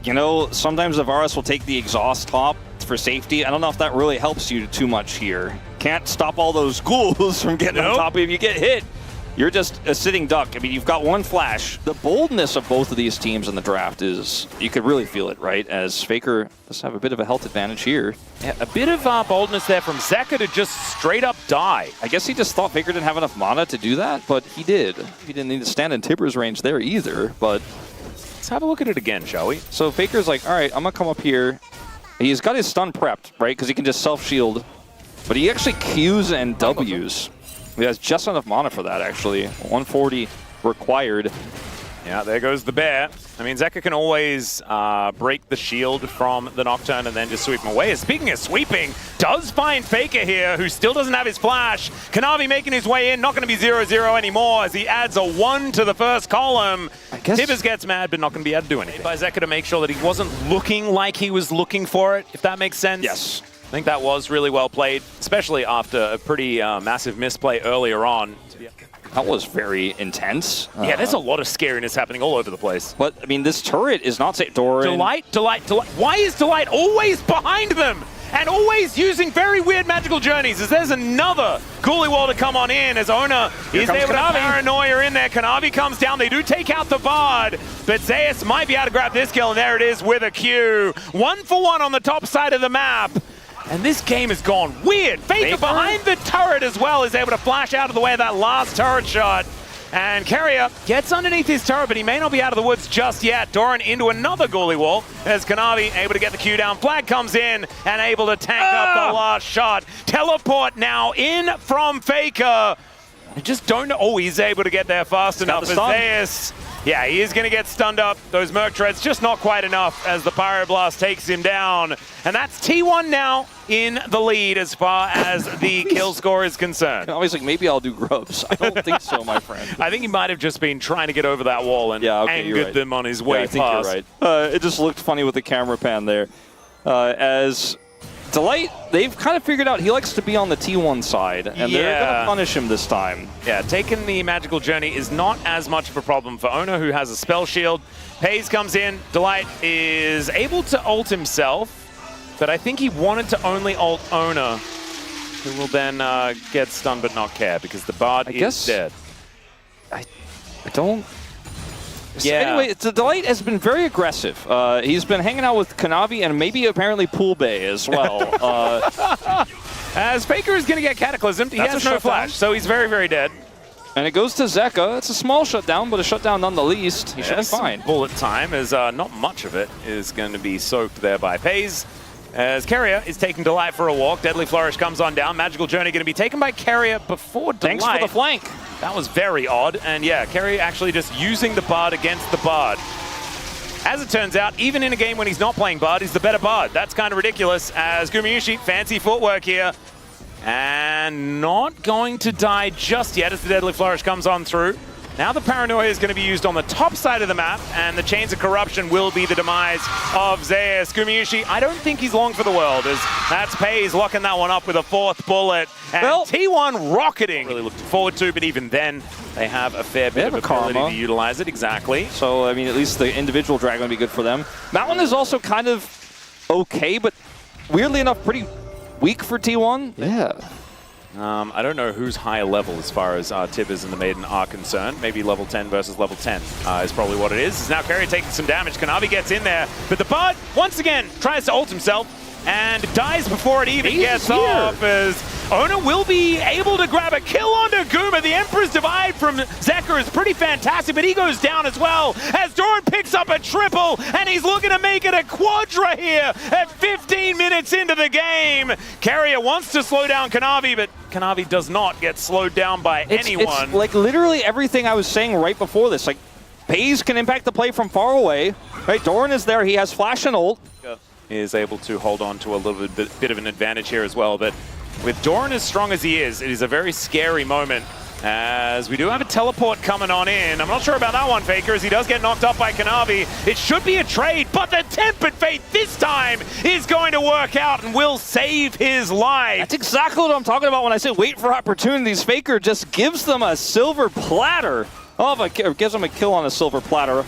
you know, sometimes the Varus will take the exhaust top for safety. I don't know if that really helps you too much here. Can't stop all those ghouls from getting on top of you. If you get hit, you're just a sitting duck. I mean, you've got one flash. The boldness of both of these teams in the draft is, you could really feel it, right? As Faker does have a bit of a health advantage here. Yeah, a bit of boldness there from Zeka to just straight up die. I guess he just thought Faker didn't have enough mana to do that, but he did. He didn't need to stand in Tipper's range there either, but... Let's have a look at it again, shall we? So Faker's like, all right, I'm going to come up here. He's got his stun prepped, right? Because he can just self-shield. But he actually Qs and Ws. He has just enough mana for that, actually. 140 required. Yeah, there goes the bear. I mean, Zeka can always break the shield from the Nocturne and then just sweep him away. Speaking of sweeping, does find Faker here, who still doesn't have his flash. Kanavi making his way in, not going to be 0-0 anymore as he adds a 1 to the first column. Tibbers gets mad, but not going to be able to do anything. By Zeka to make sure that he wasn't looking like he was looking for it, if that makes sense. Yes. I think that was really well played, especially after a pretty massive misplay earlier on. That was very intense. Yeah, there's a lot of scariness happening all over the place. But, I mean, this turret is not safe. Delight. Why is Delight always behind them? And always using very weird magical journeys, as there's another Ghoulie Wall to come on in, as Ona is able to paranoia in there. Kanavi comes down, they do take out the Bard, but Zeus might be able to grab this kill, and there it is with a Q. 1-for-1 on the top side of the map. And this game has gone weird. Faker behind the turret as well is able to flash out of the way of that last turret shot. And Carrier gets underneath his turret, but he may not be out of the woods just yet. Doran into another Ghoulie Wall as Kanavi able to get the Q down. Flag comes in and able to tank up the last shot. Teleport now in from Faker. I just don't know. Oh, he's able to get there fast enough. Zeus. Yeah, he is going to get stunned up. Those Merc Treads just not quite enough as the Pyroblast takes him down. And that's T1 now in the lead as far as the kill score is concerned. I was like, maybe I'll do grubs. I don't think so, my friend. I think he might have just been trying to get over that wall and angered them on his way I think past. You're right. It just looked funny with the camera pan there. As Delight, they've kind of figured out he likes to be on the T1 side, and they're going to punish him this time. Yeah, taking the magical journey is not as much of a problem for Ona, who has a spell shield. Hayes comes in. Delight is able to ult himself, but I think he wanted to only ult Ona, who will then get stunned but not care, because the Bard is dead. I don't... So yeah. Anyway, the Delight has been very aggressive. He's been hanging out with Kanavi and maybe apparently Pool Bay as well. As Faker is going to get cataclysmed, he has no flash, so he's very, very dead. And it goes to Zeka. It's a small shutdown, but a shutdown none the least. He should be fine. Bullet time, as not much of it is going to be soaked there by Pays. As Carrier is taking Delight for a walk. Deadly Flourish comes on down. Magical Journey going to be taken by Carrier before Delight. Thanks for the flank. That was very odd. And yeah, Carrier actually just using the Bard against the Bard. As it turns out, even in a game when he's not playing Bard, he's the better Bard. That's kind of ridiculous, as Gumayushi, fancy footwork here. And not going to die just yet as the Deadly Flourish comes on through. Now the Paranoia is going to be used on the top side of the map, and the Chains of Corruption will be the demise of Zeus. Gumayushi, I don't think he's long for the world, as that's Pays locking that one up with a fourth bullet. And T1 rocketing. Really looked forward to, but even then, they have a fair bit of ability to utilize it, exactly. So, I mean, at least the individual Dragon would be good for them. Mountain is also kind of okay, but weirdly enough, pretty weak for T1. Yeah. I don't know who's higher level as far as Tibbers and the Maiden are concerned. Maybe level 10 versus level 10 is probably what it is. Now Carrier taking some damage. Kanavi gets in there, but the Bard, once again, tries to ult himself and dies before it even gets off, as Ona will be able to grab a kill onto Guma. The Emperor's Divide from Zeka is pretty fantastic, but he goes down as well as Doran picks up a triple, and he's looking to make it a quadra here at 15 minutes into the game. Carrier wants to slow down Kanavi, but Kanavi does not get slowed down by anyone. It's like literally everything I was saying right before this. Like, Pays can impact the play from far away. Right, Doran is there. He has flash and ult. Is able to hold on to a little bit of an advantage here as well, but with Doran as strong as he is, it is a very scary moment, as we do have a teleport coming on in. I'm not sure about that one, Faker, as he does get knocked up by Kanavi. It should be a trade, but the Tempered Fate this time is going to work out and will save his life. That's exactly what I'm talking about when I say wait for opportunities. Faker just gives them a silver platter. Oh, gives them a kill on a silver platter.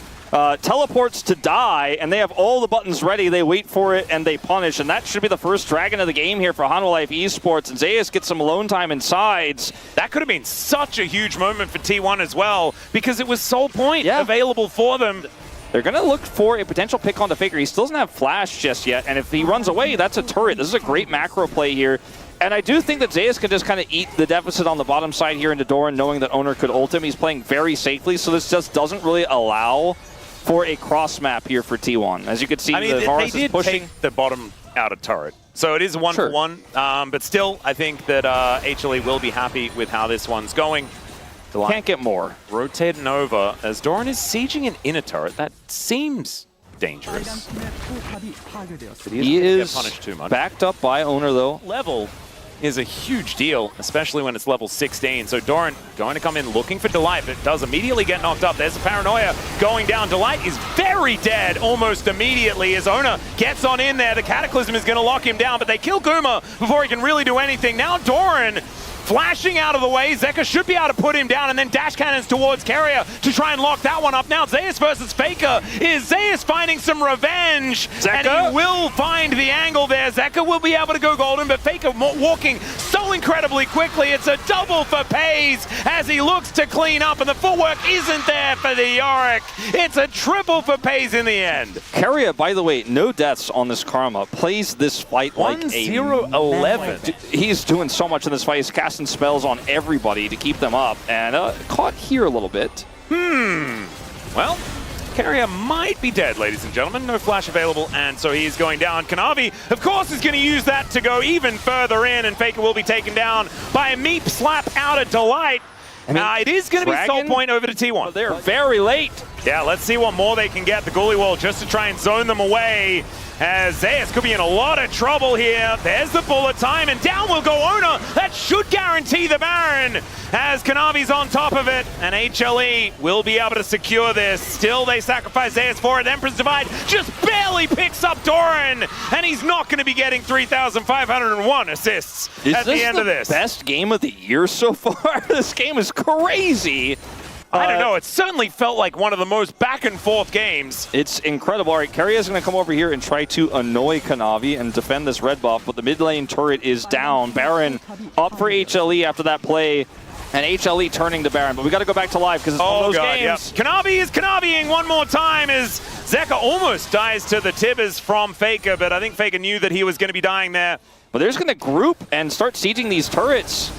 teleports to die, and they have all the buttons ready. They wait for it, and they punish. And that should be the first dragon of the game here for Hanwha Esports. And Zeus gets some alone time in sides. That could have been such a huge moment for T1 as well, because it was sole point available for them. They're going to look for a potential pick onto Faker. He still doesn't have flash just yet, and if he runs away, that's a turret. This is a great macro play here. And I do think that Zeus can just kind of eat the deficit on the bottom side here into Doran, knowing that Owner could ult him. He's playing very safely, so this just doesn't really allow for a cross map here for T1. As you can see, the Varus is pushing. Take the bottom outer turret. So it is 1-for-1, but still, I think that HLE will be happy with how this one's going. Can't get more. Rotating over as Doran is sieging an inner turret. That seems dangerous. He is punished too much. Backed up by Owner, though. Level is a huge deal, especially when it's level 16. So Doran going to come in looking for Delight, but does immediately get knocked up. There's a Paranoia going down. Delight is very dead almost immediately as Owner gets on in there. The Cataclysm is going to lock him down, but they kill Guma before he can really do anything. Now Doran flashing out of the way. Zeka should be able to put him down, and then dash cannons towards Carrier to try and lock that one up. Now Zeus versus Faker. Is Zeus finding some revenge? Zeka? And he will find the angle there. Zeka will be able to go golden, but Faker walking so incredibly quickly. It's a double for Pays as he looks to clean up, and the footwork isn't there for the Yorick. It's a triple for Pays in the end. Carrier, by the way, no deaths on this Karma. Plays this fight like a 1-0-11. He's doing so much in this fight. He's casting spells on everybody to keep them up, and caught here a little bit. Well, Carrier might be dead, ladies and gentlemen. No flash available, and so he's going down. Kanavi, of course, is going to use that to go even further in, and Faker will be taken down by a meep slap out of Delight. It is going to be sole point over to T1. Oh, they're very late. Yeah, let's see what more they can get. The goalie wall just to try and zone them away. As Zeus could be in a lot of trouble here. There's the bullet time, and down will go Owner. That should guarantee the Baron as Kanavi's on top of it, and HLE will be able to secure this. Still, they sacrifice Zeus for it. Emperor's Divide just barely picks up Doran, and he's not going to be getting 3,501 assists at the end of this. Is this the best game of the year so far? This game is crazy. I don't know. It certainly felt like one of the most back-and-forth games. It's incredible. All right, Carrier's going to come over here and try to annoy Kanavi and defend this red buff, but the mid lane turret is down. Baron up for HLE after that play, and HLE turning to Baron. But we got to go back to live because it's one of those games. Yep. Kanavi is Kanaviing one more time as Zeka almost dies to the Tibbers from Faker, but I think Faker knew that he was going to be dying there. But they're just going to group and start sieging these turrets.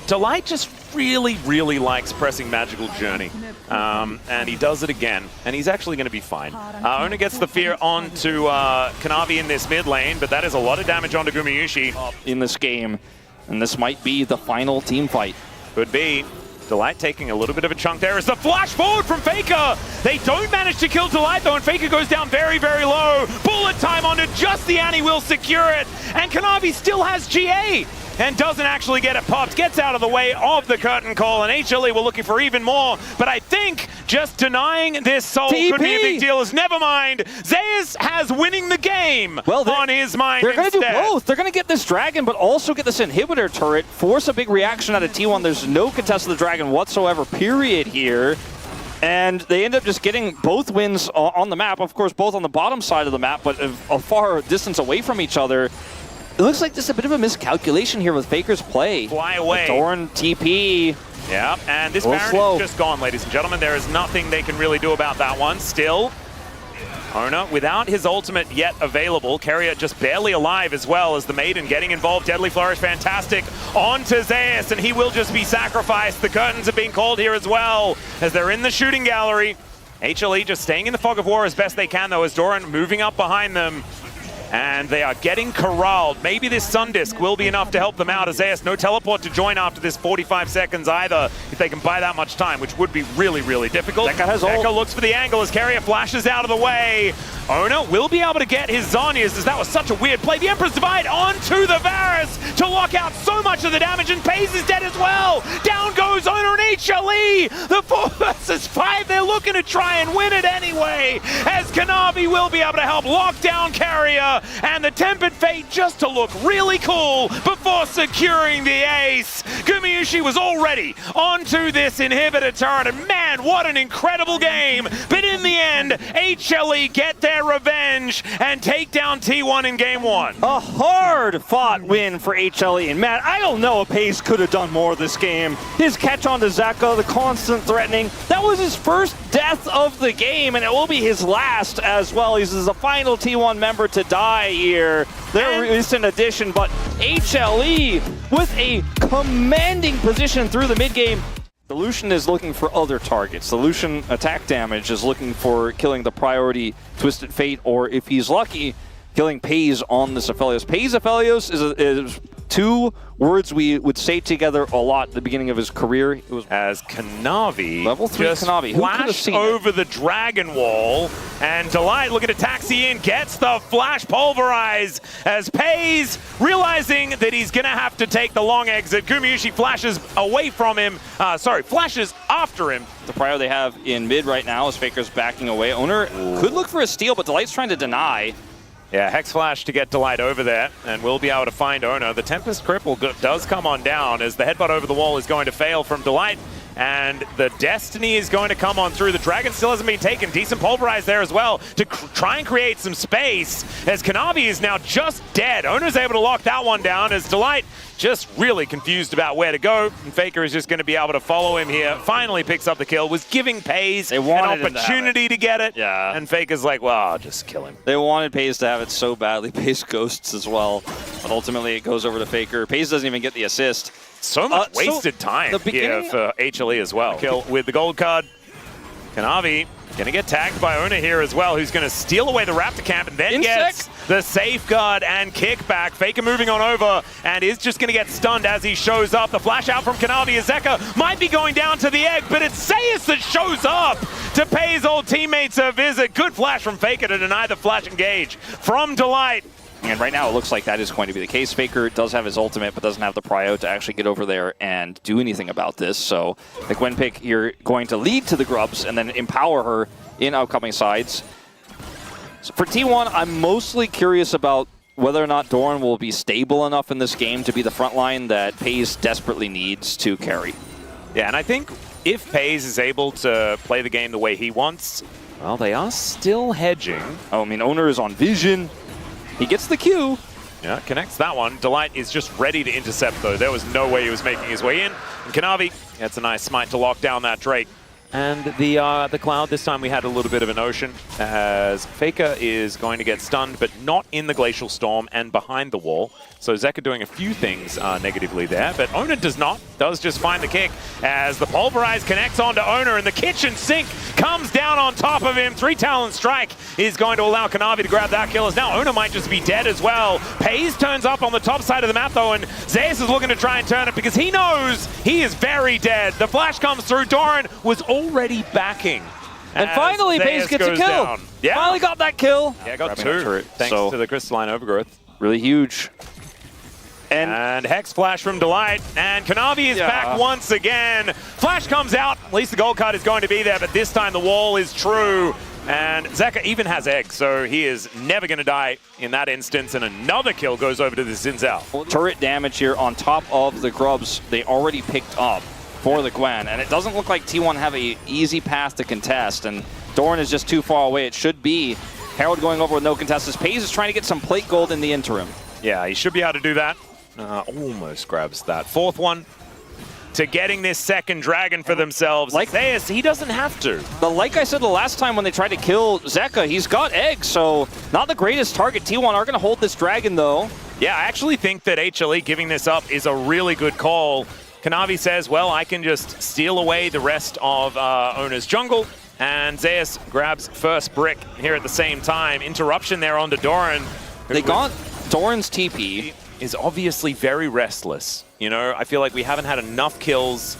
Delight just really likes pressing Magical Journey, and he does it again, and he's actually going to be fine. Owner gets the fear onto Kanavi in this mid lane, but that is a lot of damage onto Gumayushi. In this game, and this might be the final team fight. Could be. Delight taking a little bit of a chunk there as the flash forward from Faker. They don't manage to kill Delight though, and Faker goes down very low. Bullet time onto just the Annie will secure it, and Kanavi still has GA. And doesn't actually get it popped, gets out of the way of the curtain call, and HLE were looking for even more, but I think just denying this soul could be a big deal, as never mind. Zeus has winning the game on his mind. They're going to do both. They're going to get this dragon, but also get this inhibitor turret, force a big reaction out of T1. There's no contest of the dragon whatsoever, period here. And they end up just getting both wins on the map, of course, both on the bottom side of the map, but a far distance away from each other. It looks like just a bit of a miscalculation here with Faker's play. Fly away. Doran TP. Yeah, and this Baron is just gone, ladies and gentlemen. There is nothing they can really do about that one. Still, Owner, without his ultimate yet available, Carrier just barely alive as well as the Maiden getting involved. Deadly Flourish, fantastic, onto Zeus, and he will just be sacrificed. The curtains are being called here as well as they're in the shooting gallery. HLE just staying in the fog of war as best they can, though, as Doran moving up behind them. And they are getting corralled. Maybe this Sun Disc will be enough to help them out, as Zeus no teleport to join after this 45 seconds either, if they can buy that much time, which would be really difficult. Zeka looks for the angle as Carrier flashes out of the way. Owner will be able to get his Zhonya's, as that was such a weird play. The Emperor's Divide onto the Varus to lock out so much of the damage, and Pays is dead as well. Down goes Owner and HLE. The 4 versus 5, they're looking to try and win it anyway, as Kanavi will be able to help lock down Carrier. Zeka, and the Tempered Fate just to look really cool before securing the ace. Gumayusi was already onto this inhibitor turret, and man, what an incredible game. But in the end, HLE get their revenge and take down T1 in game one. A hard-fought win for HLE, and Matt, I don't know if Pace could have done more this game. His catch on to Zeka, the constant threatening, that was his first death of the game, and it will be his last as well. He's the final T1 member to die here. Their recent addition, but HLE with a commanding position through the mid-game. The Lucian is looking for other targets. The Lucian attack damage is looking for killing the priority Twisted Fate, or if he's lucky, killing Pays on this Aphelios. Pays Aphelios is two words we would say together a lot at the beginning of his career. It was as Kanavi level 3 Kanavi. Who could have seen over it? the Dragon Wall, and Delight looking to taxi in, gets the flash pulverize as Pays, realizing that he's gonna have to take the long exit. Gumayusi flashes away from him, flashes after him. The prio they have in mid right now is Faker's backing away. Owner could look for a steal, but Delight's trying to deny. Yeah, Hex Flash to get Delight over there, and we'll be able to find Owner. The Tempest Cripple does come on down as the headbutt over the wall is going to fail from Delight, and the Destiny is going to come on through. The Dragon still hasn't been taken. Decent Pulverize there as well to try and create some space, as Kanavi is now just dead. Owner's able to lock that one down as Delight just really confused about where to go, and Faker is just going to be able to follow him here. Finally picks up the kill, was giving Pays an opportunity to get it, and Faker's like, well, I'll just kill him. They wanted Pays to have it so badly. Pays ghosts as well, but ultimately it goes over to Faker. Pays doesn't even get the assist. So much wasted time here for HLE as well. Kill with the gold card. Kanavi gonna get tagged by Owner here as well, who's gonna steal away the Raptor camp and then gets the safeguard and kickback. Faker moving on over and is just gonna get stunned as he shows up. The flash out from Kanavi as Zeka might be going down to the egg, but it's Zeus that shows up to pay his old teammates a visit. Good flash from Faker to deny the flash engage from Delight. And right now it looks like that is going to be the case. Faker does have his ultimate, but doesn't have the prio to actually get over there and do anything about this. So the Gwen pick, you're going to lead to the Grubs and then empower her in upcoming sides. So for T1, I'm mostly curious about whether or not Doran will be stable enough in this game to be the front line that Pays desperately needs to carry. Yeah, and I think if Pays is able to play the game the way he wants, well, they are still hedging. Oh, I mean, Owner is on vision. He gets the Q. Yeah, connects that one. Delight is just ready to intercept, though. There was no way he was making his way in. And Kanavi gets a nice smite to lock down that Drake. And the Cloud, this time we had a little bit of an ocean, as Faker is going to get stunned, but not in the Glacial Storm and behind the wall. So Zeka doing a few things negatively there, but Owner does not, does just find the kick, as the Pulverize connects onto Owner, and the kitchen sink comes down on top of him. 3 Talon Strike is going to allow Kanavi to grab that kill, as now Owner might just be dead as well. Pays turns up on the top side of the map, though, and Zeus is looking to try and turn it because he knows he is very dead. The flash comes through. Doran was already backing. And finally, Pays gets a kill. Yeah. Finally got that kill. Yeah, got 2, thanks to the Crystalline Overgrowth. Really huge. And Hex Flash from Delight, and Kanavi is back once again. Flash comes out, at least the gold card is going to be there, but this time the wall is true. And Zeka even has egg, so he is never going to die in that instance, and another kill goes over to the Zinzal. Turret damage here on top of the Grubs they already picked up for the Gwen, and it doesn't look like T1 have an easy path to contest, and Doran is just too far away. It should be Herald going over with no contest, as Pays is trying to get some plate gold in the interim. Yeah, he should be able to do that. Almost grabs that 4th one to getting this 2nd dragon for themselves. Like Zeus, he doesn't have to. But like I said the last time when they tried to kill Zeka, he's got eggs, so not the greatest target. T1 are going to hold this dragon, though. Yeah, I actually think that HLE giving this up is a really good call. Kanavi says, well, I can just steal away the rest of Owner's jungle, and Zeus grabs first brick here at the same time. Interruption there onto Doran. They got Doran's TP. Is obviously very restless. You know, I feel like we haven't had enough kills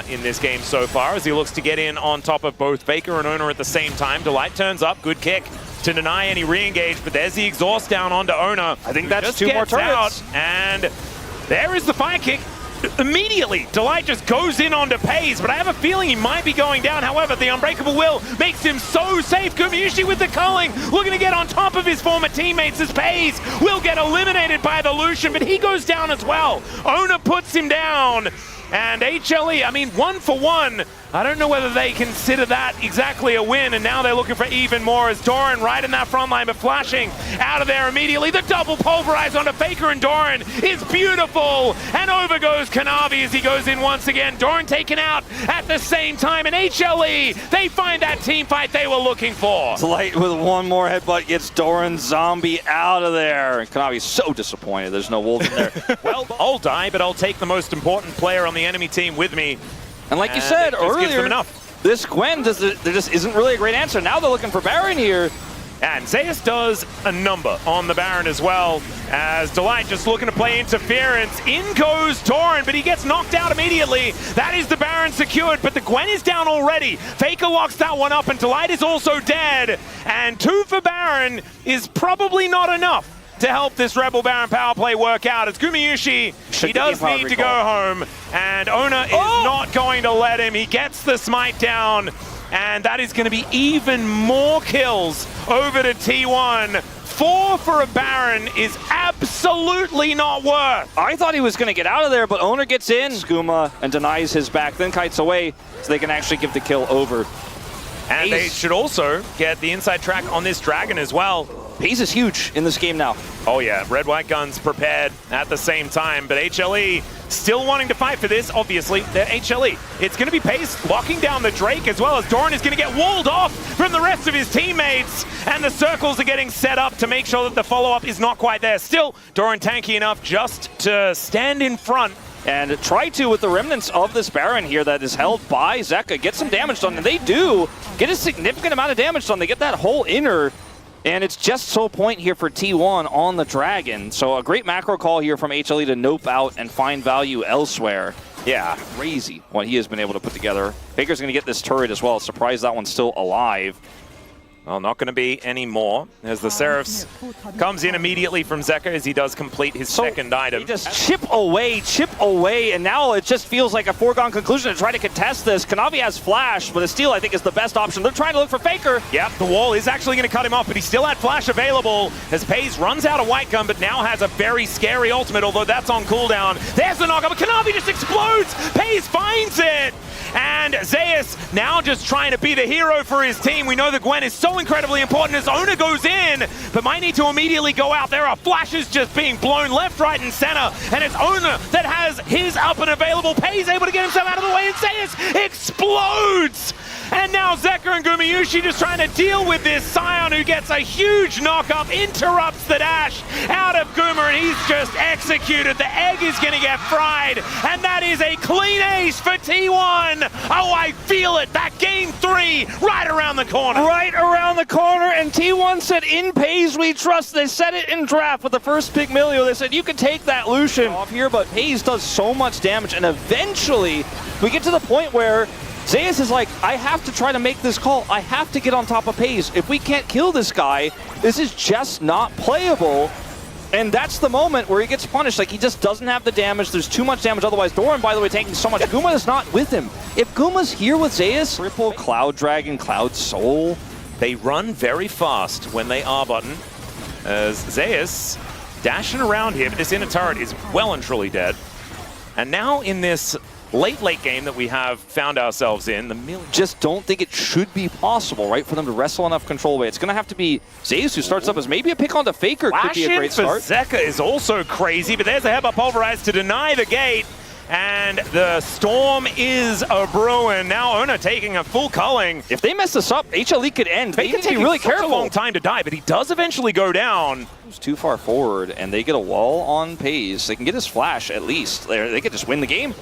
in this game so far, as he looks to get in on top of both Faker and Owner at the same time. Delight turns up, good kick to deny any re-engage, but there's the exhaust down onto Owner. I think that's 2 more turrets. And there is the fire kick. immediately, Delight just goes in onto Pays, but I have a feeling he might be going down. However, the Unbreakable Will makes him so safe. Gumayusi with the culling, looking to get on top of his former teammates as Pays will get eliminated by the Lucian, but he goes down as well. Ona puts him down, and HLE, I mean, 1 for 1. I don't know whether they consider that exactly a win, and now they're looking for even more as Doran right in that front line, but flashing out of there immediately. The double pulverize onto Faker, and Doran is beautiful, and over goes Kanavi as he goes in once again. Doran taken out at the same time, and HLE, they find that team fight they were looking for. Light with one more headbutt gets Doran Zombie out of there. And Kanavi's so disappointed there's no wolves in there. Well, I'll die, but I'll take the most important player on the enemy team with me. And like you said earlier, this Gwen, there just isn't really a great answer. Now they're looking for Baron here. And Zeus does a number on the Baron as well, as Delight just looking to play interference. In goes Doran, but he gets knocked out immediately. That is the Baron secured, but the Gwen is down already. Faker locks that one up, and Delight is also dead. And 2 for Baron is probably not enough to help this Rebel Baron power play work out. As Gumayusi, he does need to go home, and Ona is not going to let him. He gets the smite down, and that is going to be even more kills over to T1. 4 for a Baron is absolutely not worth. I thought he was going to get out of there, but Ona gets in. Skooma and denies his back, then kites away, so they can actually give the kill over. And they should also get the inside track on this Dragon as well. Pace is huge in this game now. Oh yeah, red-white guns prepared at the same time, but HLE still wanting to fight for this, obviously. They're HLE. It's going to be Pace locking down the Drake, as well as Doran is going to get walled off from the rest of his teammates, and the circles are getting set up to make sure that the follow-up is not quite there. Still, Doran tanky enough just to stand in front and try to, with the remnants of this Baron here that is held by Zeka, get some damage done, and they do get a significant amount of damage done. They get that whole inner, and it's just so point here for T1 on the Dragon. So a great macro call here from HLE to nope out and find value elsewhere. Yeah, crazy what he has been able to put together. Baker's going to get this turret as well. Surprised that one's still alive. Well, not going to be any more, as the Seraphs comes in immediately from Zeka as he does complete his second item. He just chip away, and now it just feels like a foregone conclusion to try to contest this. Kanavi has Flash, but a steal, I think, is the best option. They're trying to look for Faker. Yep, the wall is actually going to cut him off, but he still had Flash available as Pays runs out of White Gun, but now has a very scary ultimate, although that's on cooldown. There's the knockup, but Kanavi just explodes! Pays finds it! And Zeus now just trying to be the hero for his team. We know that Gwen is so incredibly important as Ona goes in, but might need to immediately go out. There are flashes just being blown left, right, and center, and it's Ona that has his up and available. Pays able to get himself out of the way, and Zeus explodes! And now Zeka and Gumayusi just trying to deal with this. Sion, who gets a huge knock-up, interrupts the dash out of Guma, and he's just executed. The egg is going to get fried, and that is a clean ace for T1. Oh, I feel it. That game 3 right around the corner. Right around the corner, and T1 said, in Pays we trust. They said it in draft with the first pick Milio. They said, you can take that Lucian off here, but Pays does so much damage, and eventually we get to the point where Zeus is like, I have to try to make this call. I have to get on top of Pays. If we can't kill this guy, this is just not playable. And that's the moment where he gets punished. Like, he just doesn't have the damage. There's too much damage. Otherwise, Doran, by the way, taking so much. Guma is not with him. If Guma's here with Zeus, triple Cloud Dragon, Cloud Soul. They run very fast when they R button, as Zeus dashing around here, but this inner turret is well and truly dead. And now in this late game that we have found ourselves in, just don't think it should be possible, right, for them to wrestle enough control away. It's going to have to be Zeus who starts up as maybe a pick onto Faker. Could be a great start. Zeka is also crazy, but there's a headbutt pulverized to deny the gate. And the storm is a-brewing. Now Ona taking a full culling. If they mess this up, HLE could end. They need to be really careful. A long time to die, but he does eventually go down. He's too far forward, and they get a wall on Pays. They can get his flash at least. They could just win the game.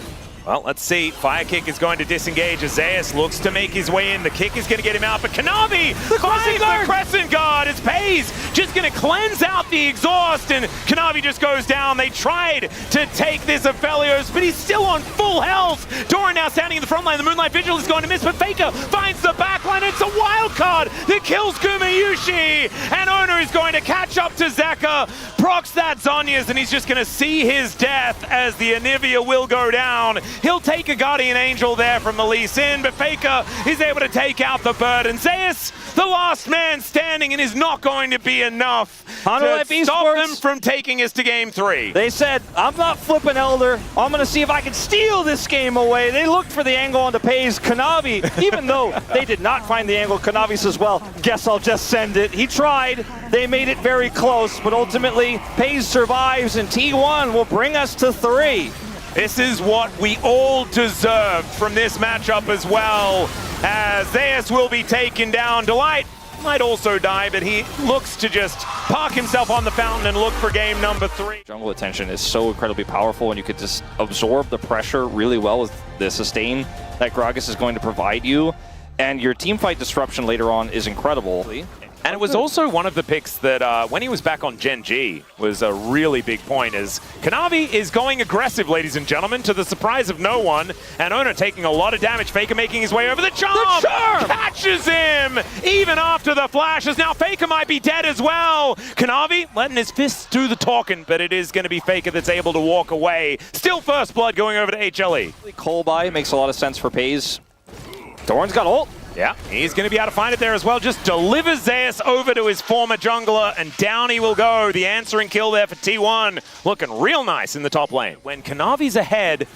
Well, let's see. Fire kick is going to disengage as Zeus looks to make his way in. The kick is going to get him out, but Kanavi finds the Crescent Guard as Pays just going to cleanse out the exhaust, and Kanavi just goes down. They tried to take this Aphelios, but he's still on full health. Doran now standing in the front line. The Moonlight Vigil is going to miss, but Faker finds the back line. It's a wild card that kills Gumayushi, and Owner is going to catch up to Zeka, procs that Zhonya's, and he's just going to see his death as the Anivia will go down. He'll take a Guardian Angel there from the Lee Sin, but Faker is able to take out the bird. And Zeus, the last man standing, and is not going to be enough to stop them from taking us to game 3. They said, I'm not flipping Elder. I'm going to see if I can steal this game away. They looked for the angle onto Pays. Kanavi, even though they did not find the angle, Kanavi says, well, guess I'll just send it. He tried. They made it very close, but ultimately, Pays survives, and T1 will bring us to 3. This is what we all deserved from this matchup as well, as Zeus will be taken down. Delight might also die, but he looks to just park himself on the fountain and look for game number 3. Jungle attention is so incredibly powerful, and you could just absorb the pressure really well with the sustain that Gragas is going to provide you, and your teamfight disruption later on is incredible. And it was also one of the picks that, when he was back on Gen G, was a really big point, as Kanavi is going aggressive, ladies and gentlemen, to the surprise of no one, and Owner taking a lot of damage. Faker making his way over the charm! The charm! Catches him! Even after the flashes. Now Faker might be dead as well! Kanavi letting his fists do the talking, but it is going to be Faker that's able to walk away. Still first blood going over to HLE. Cole buy makes a lot of sense for Pays. Doran's got ult. Yeah, he's going to be able to find it there as well. Just delivers Zeus over to his former jungler, and down he will go. The answering kill there for T1. Looking real nice in the top lane. When Kanavi's ahead,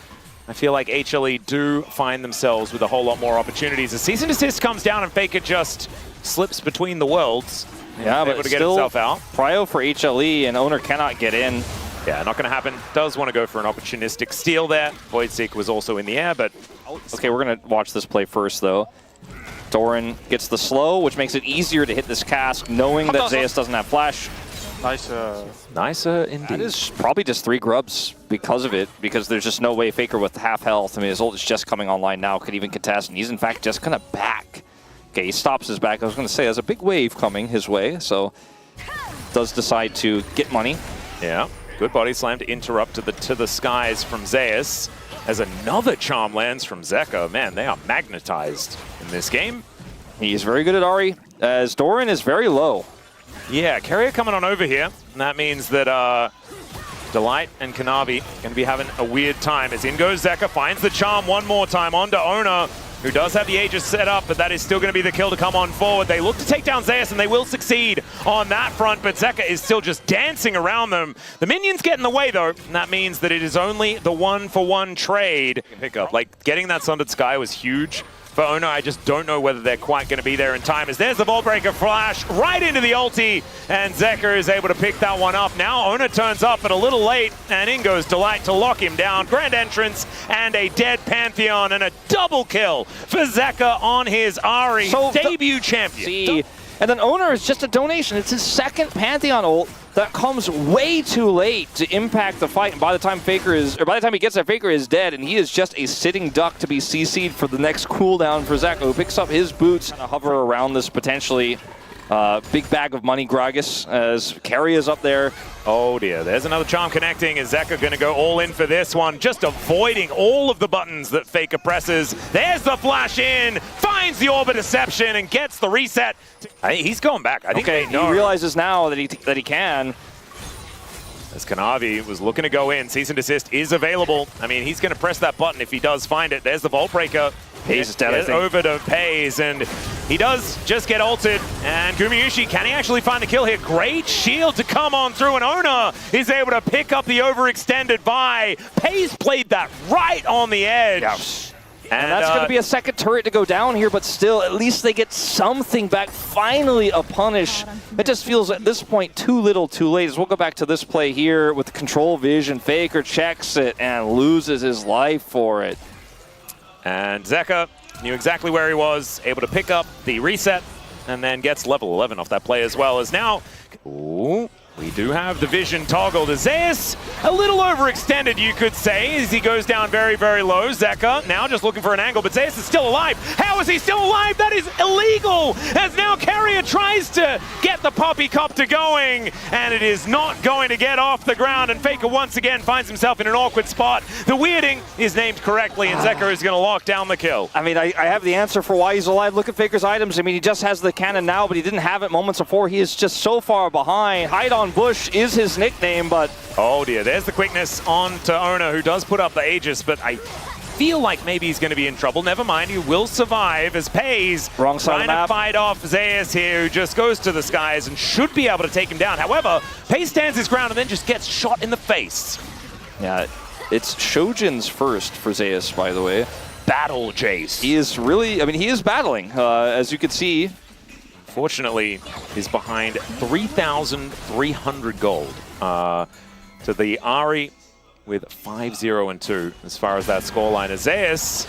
I feel like HLE do find themselves with a whole lot more opportunities. The Cease and Desist comes down, and Faker just slips between the worlds. Yeah, but able to get himself out. Prio for HLE, and Owner cannot get in. Yeah, not going to happen. Does want to go for an opportunistic steal there. Voidseek was also in the air, but... Okay, we're going to watch this play first, though. Doran gets the slow, which makes it easier to hit this cask, knowing that Zeus doesn't have flash. Nicer indeed. That is probably just 3 grubs because of it, because there's just no way Faker with half health, I mean, his ult is just coming online now, could even contest, and he's in fact just kind of back. Okay, he stops his back. I was going to say, there's a big wave coming his way, so does decide to get money. Yeah, good body slam to interrupt to the skies from Zeus. As another charm lands from Zeka. Man, they are magnetized in this game. He's very good at Ahri, as Doran is very low. Yeah, Carrier coming on over here. And that means that Delight and Kanavi going to be having a weird time. As in goes Zeka, finds the charm one more time onto Owner, who does have the Aegis set up, but that is still going to be the kill to come on forward. They look to take down Zeus, and they will succeed on that front, but Zeka is still just dancing around them. The minions get in the way, though, and that means that it is only the 1-for-1 trade pickup. Like, getting that Sundered Sky was huge. For Owner, I just don't know whether they're quite going to be there in time, as there's the Vault Breaker flash right into the ulti, and Zeka is able to pick that one up. Now Owner turns up, but a little late, and in goes Delight to lock him down. Grand entrance and a dead Pantheon, and a double kill for Zeka on his Ahri, so debut champion. See, and then Owner is just a donation. It's his second Pantheon ult that comes way too late to impact the fight, and by the time he gets there, Faker is dead, and he is just a sitting duck to be CC'd for the next cooldown for Zeka, who picks up his boots and hover around this potentially big bag of money Gragas, as Carry is up there. Oh dear, there's another charm connecting. Is Zeka going to go all in for this one? Just avoiding all of the buttons that Faker presses. There's the flash in, finds the Orb of Deception, and gets the reset. He's going back. I think he realizes now that he can. As Kanavi was looking to go in, Cease and Desist is available. I mean, he's going to press that button if he does find it. There's the Vault Breaker. Pays is dead, I think. Over to Pays, and he does just get ulted. And Gumayushi, can he actually find the kill here? Great shield to come on through, and Owner is able to pick up the overextended buy. Pays played that right on the edge. Yeah. And that's going to be a second turret to go down here, but still, at least they get something back. Finally, a punish. It just feels at this point too little, too late. As we'll go back to this play here with control vision. Faker checks it and loses his life for it. And Zeka knew exactly where he was, able to pick up the reset, and then gets level 11 off that play as well. As now, ooh, we do have the vision toggled. Zeus, a little overextended, you could say, as he goes down very, very low. Zeka now just looking for an angle, but Zeus is still alive. How is he still alive? That is illegal, as now Carrier tries to get the Poppy Copter going, and it is not going to get off the ground, and Faker once again finds himself in an awkward spot. The weirding is named correctly, and Zeka is going to lock down the kill. I mean, I have the answer for why he's alive. Look at Faker's items. I mean, he just has the cannon now, but he didn't have it moments before. He is just so far behind. Hide on Bush is his nickname, but... Oh dear, there's the quickness on to Ona, who does put up the Aegis, but I feel like maybe he's going to be in trouble. Never mind, he will survive as Pays trying to fight off Zeus here, who just goes to the skies and should be able to take him down. However, Pays stands his ground and then just gets shot in the face. Yeah, it's Shojin's first for Zeus, by the way. Battle Jace. He is really, I mean, he is battling, as you can see. Fortunately, he's behind 3,300 gold to the Ari with 5-0-2 as far as that scoreline. Zeus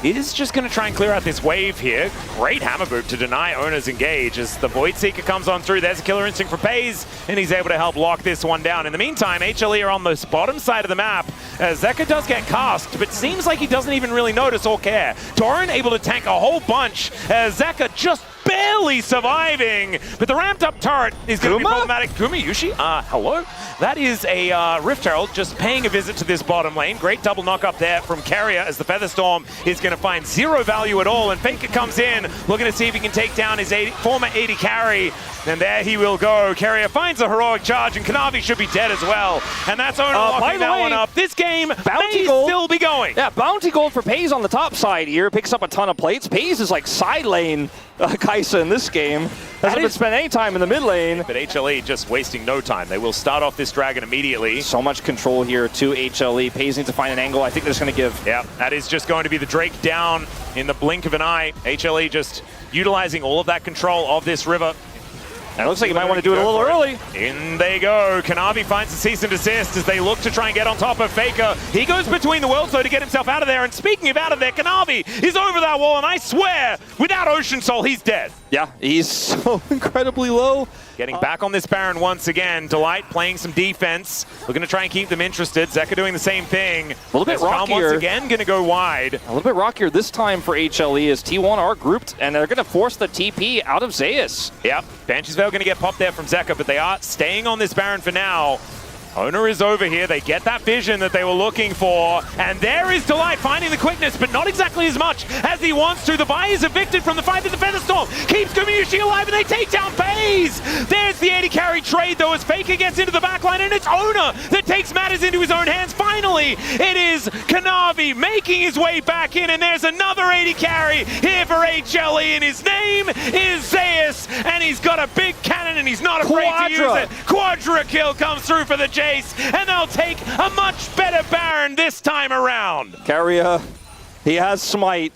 is just going to try and clear out this wave here. Great hammer boot to deny Ona's engage as the Void Seeker comes on through. There's a killer instinct for Pays, and he's able to help lock this one down. In the meantime, HLE are on the bottom side of the map. Zeka does get cast, but seems like he doesn't even really notice or care. Doran able to tank a whole bunch. Zeka just barely surviving, but the ramped up turret is going to be problematic. Gumayushi, hello? That is a Rift Herald just paying a visit to this bottom lane. Great double knock up there from Carrier as the Featherstorm is going to find zero value at all, and Faker comes in looking to see if he can take down his former 80 carry, and there he will go. Carrier finds a heroic charge, and Kanavi should be dead as well, and that's Ona locking that one up. This game may still be going. Yeah, bounty gold for Pays on the top side here. Picks up a ton of plates. Pays is like side lane Kaisa in this game. Hasn't been spent any time in the mid lane. But HLE just wasting no time. They will start off this dragon immediately. So much control here to HLE. Pays needs to find an angle. I think they're just going to give. Yeah, that is just going to be the Drake down in the blink of an eye. HLE just utilizing all of that control of this river. And it looks like you might want to do it a little early. In they go. Kanavi finds the cease and desist as they look to try and get on top of Faker. He goes between the worlds, though, to get himself out of there. And speaking of out of there, Kanavi is over that wall, and I swear, without Ocean Soul, he's dead. Yeah, he's so incredibly low. Getting back on this Baron once again. Delight playing some defense. Looking to try and keep them interested. Zeka doing the same thing. A little bit rockier. Once again going to go wide. A little bit rockier this time for HLE as T1 are grouped, and they're going to force the TP out of Zeus. Yep, Banshee's Veil going to get popped there from Zeka, but they are staying on this Baron for now. Ona is over here. They get that vision that they were looking for. And there is Delight finding the quickness, but not exactly as much as he wants to. The Vi is evicted from the fight with the Featherstorm. Keeps Gumayushi alive, and they take down Pays. There's the 80 carry trade, though, as Faker gets into the backline, and it's Ona that takes matters into his own hands. Finally, it is Kanavi making his way back in, and there's another 80 carry here for HLE, and his name is Zeus, and he's got a big cannon, and he's not afraid to use it. Quadra kill comes through for the Jace, and they'll take a much better Baron this time around. Carrier, he has Smite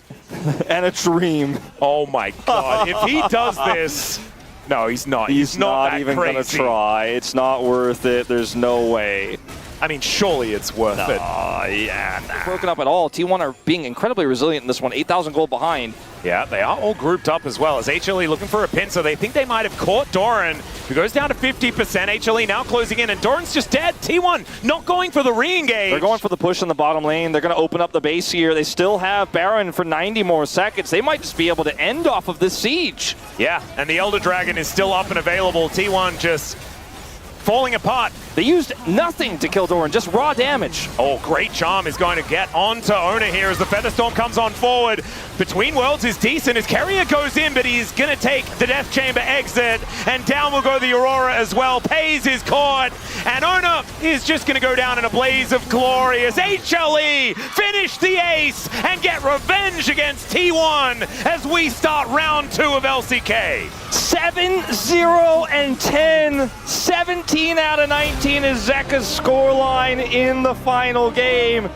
and a Dream. Oh my god, if he does this... No, he's not. He's not even going to try. It's not worth it. There's no way. I mean, surely it's worth it. Yeah, nah. Broken up at all. T1 are being incredibly resilient in this one. 8,000 gold behind. Yeah, they are all grouped up as well. As HLE looking for a pin, so they think they might have caught Doran, who goes down to 50%. HLE now closing in, and Doran's just dead. T1 not going for the re-engage. They're going for the push in the bottom lane. They're going to open up the base here. They still have Baron for 90 more seconds. They might just be able to end off of this siege. Yeah, and the Elder Dragon is still up and available. T1 just falling apart. They used nothing to kill Doran, just raw damage. Oh, great charm is going to get onto Ona here as the Featherstorm comes on forward. Between Worlds is decent as Carrier goes in, but he's going to take the Death Chamber exit, and down will go the Aurora as well. Pays is caught, and Ona is just going to go down in a blaze of glory as HLE finish the ace and get revenge against T1 as we start round 2 of LCK. 7-0-10, 17 out of 19 is Zeka's scoreline in the final game.